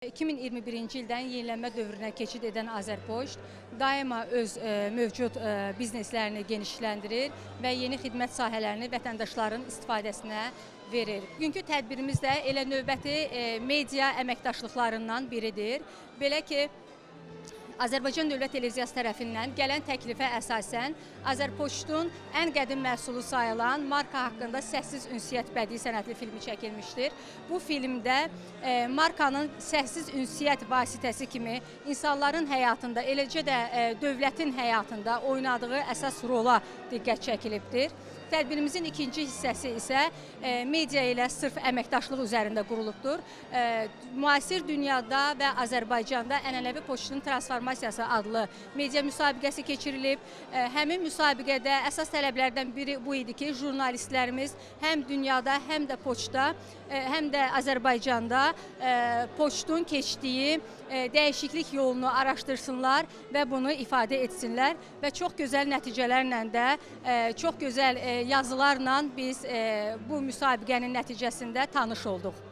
2021-ci ildən yenilənmə dövrünə keçid edən Azərpoçt daima öz mövcud bizneslərini genişləndirir və yeni xidmət sahələrini vətəndaşların istifadəsinə verir. Bugünkü tədbirimiz də elə növbəti media əməkdaşlıqlarından biridir. Belə ki, Azərbaycan Dövlət Televiziyası tərəfindən gələn təklifə əsasən Azərpoçtun ən qədim məhsulu sayılan marka haqqında Səssiz Ünsiyyət bədii sənətli filmi çəkilmişdir. Bu filmdə markanın səssiz ünsiyyət vasitəsi kimi insanların həyatında, eləcə də dövlətin həyatında oynadığı əsas rola diqqət çəkilibdir. Tədbirimizin ikinci hissəsi isə media ilə sırf əməkdaşlıq üzərində qurulubdur. Müasir dünyada və Azərbaycanda ənənəvi poçtun transformasiyası adlı media müsabiqəsi keçirilib. Həmin müsabiqədə əsas tələblərdən biri bu idi ki, jurnalistlərimiz həm dünyada, həm də poçtda, həm də Azərbaycanda poçtun keçdiyi dəyişiklik yolunu araşdırsınlar və bunu ifadə etsinlər və çox gözəl nəticələrlə də, çox gözəl yazılarla biz bu müsabiqənin nəticəsində tanış olduq.